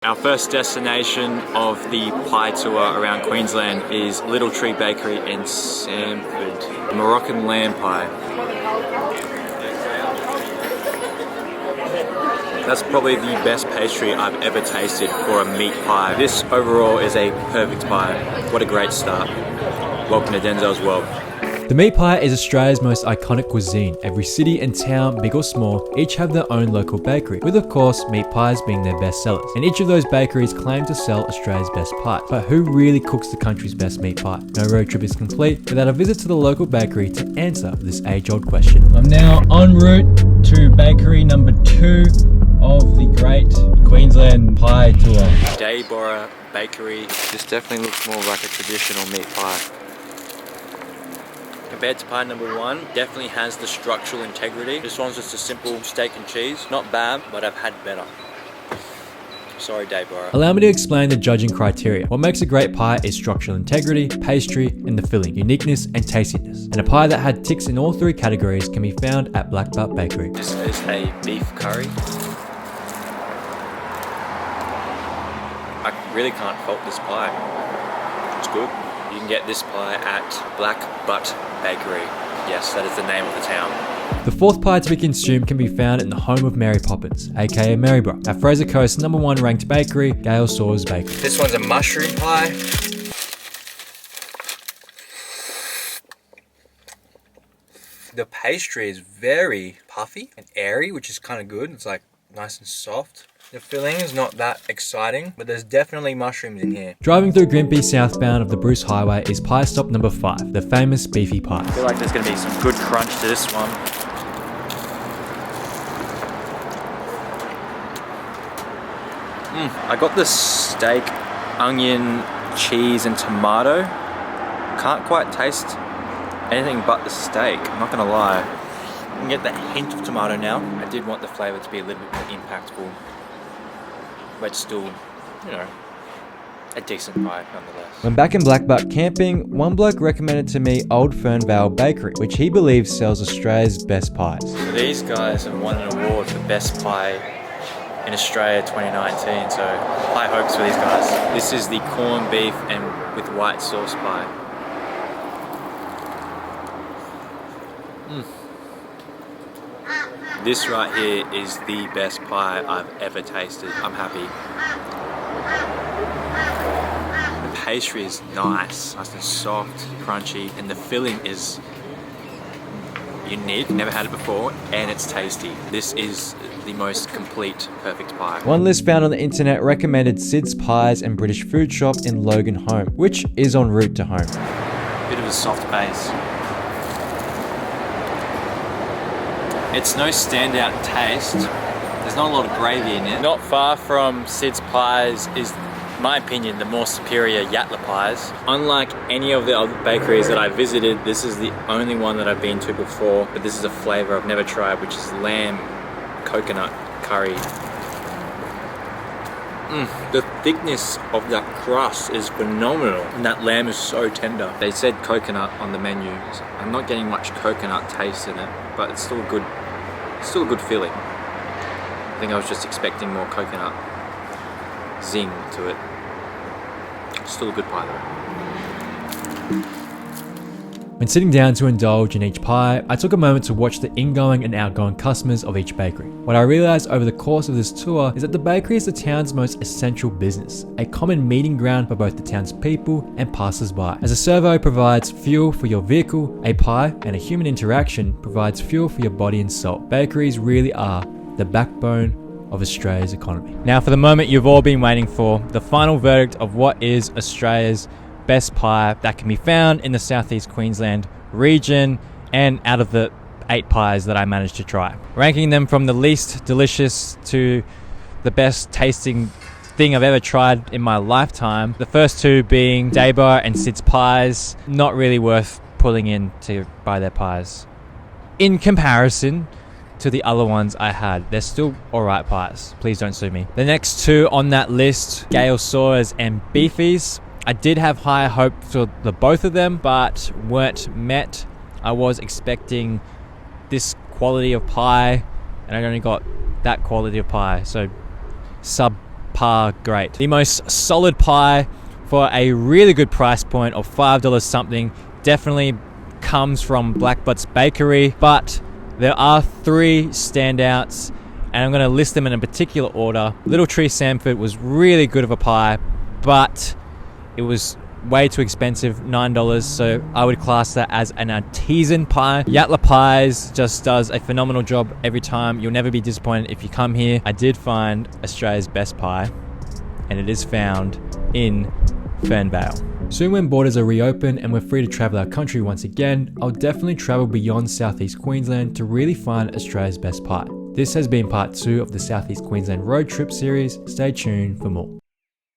Our first destination of the pie tour around Queensland is Little Tree Bakery in Samford. Moroccan lamb pie. That's probably the best pastry I've ever tasted for a meat pie. This overall is a perfect pie. What a great start. Welcome to Denzel's world. The meat pie is Australia's most iconic cuisine. Every city and town, big or small, each have their own local bakery, with of course meat pies being their best sellers. And each of those bakeries claim to sell Australia's best pie. But who really cooks the country's best meat pie? No road trip is complete without a visit to the local bakery to answer this age-old question. I'm now en route to bakery number 2 of the Great Queensland Pie Tour. Dayboro Bakery. This definitely looks more like a traditional meat pie. Compared to pie number 1, definitely has the structural integrity. This one's just a simple steak and cheese. Not bad, but I've had better. Sorry, Dayboro. Allow me to explain the judging criteria. What makes a great pie is structural integrity, pastry, and the filling, uniqueness, and tastiness. And a pie that had ticks in all 3 categories can be found at Blackbutt Bakery. This is a beef curry. I really can't fault this pie. It's good. You can get this pie at Blackbutt Bakery. Yes, that is the name of the town. The 4th pie to be consumed can be found in the home of Mary Poppins, aka Maryborough, at Fraser Coast's #1 ranked bakery, Gail Saur's Bakery. This one's a mushroom pie. The pastry is very puffy and airy, which is kind of good. It's like nice and soft. The filling is not that exciting, but there's definitely mushrooms in here. Driving through Gympie southbound of the Bruce Highway is pie stop number 5, the famous Beefy pie. I feel like there's going to be some good crunch to this one. I got the steak, onion, cheese and tomato. Can't quite taste anything but the steak, I'm not going to lie. I can get that hint of tomato now. I did want the flavour to be a little bit more impactful, but still, you know, a decent pie nonetheless. When back in Blackbutt camping, one bloke recommended to me Old Fernvale Bakery, which he believes sells Australia's best pies. So these guys have won an award for best pie in Australia 2019, so high hopes for these guys. This is the corned beef and with white sauce pie. This right here is the best pie I've ever tasted. I'm happy. The pastry is nice and soft, crunchy, and the filling is unique. Never had it before, and it's tasty. This is the most complete, perfect pie. One list found on the internet recommended Sid's Pies and British food shop in Loganholme, which is en route to home. Bit of a soft base. It's no standout taste. There's not a lot of gravy in it. Not far from Sid's Pies is, in my opinion, the more superior Yatala pies. Unlike any of the other bakeries that I visited, this is the only one that I've been to before, but this is a flavour I've never tried, which is lamb coconut curry. The thickness of that crust is phenomenal, and that lamb is so tender. They said coconut on the menu. So I'm not getting much coconut taste in it, but it's still good. Still a good feeling. I think I was just expecting more coconut zing to it. Still a good pie though. When sitting down to indulge in each pie, I took a moment to watch the ingoing and outgoing customers of each bakery. What I realized over the course of this tour is that the bakery is the town's most essential business, a common meeting ground for both the town's people and passers-by. As a servo provides fuel for your vehicle, a pie and a human interaction provides fuel for your body and soul. Bakeries really are the backbone of Australia's economy. Now for the moment you've all been waiting for, the final verdict of what is Australia's best pie that can be found in the Southeast Queensland region and out of the 8 pies that I managed to try. Ranking them from the least delicious to the best tasting thing I've ever tried in my lifetime. The first 2 being Dayboro and Sid's Pies. Not really worth pulling in to buy their pies. In comparison to the other ones I had, they're still alright pies. Please don't sue me. The next 2 on that list, Gail Saur's and Beefy's. I did have higher hopes for the both of them, but weren't met. I was expecting this quality of pie, and I only got that quality of pie, so subpar par great. The most solid pie for a really good price point of $5 something definitely comes from Blackbutt's Bakery, but there are 3 standouts and I'm going to list them in a particular order. Little Tree Samford was really good of a pie, but it was way too expensive, $9, so I would class that as an artisan pie. Yatala Pies just does a phenomenal job every time. You'll never be disappointed if you come here. I did find Australia's best pie, and it is found in Fernvale. Soon when borders are reopened and we're free to travel our country once again, I'll definitely travel beyond Southeast Queensland to really find Australia's best pie. This has been part 2 of the Southeast Queensland road trip series. Stay tuned for more.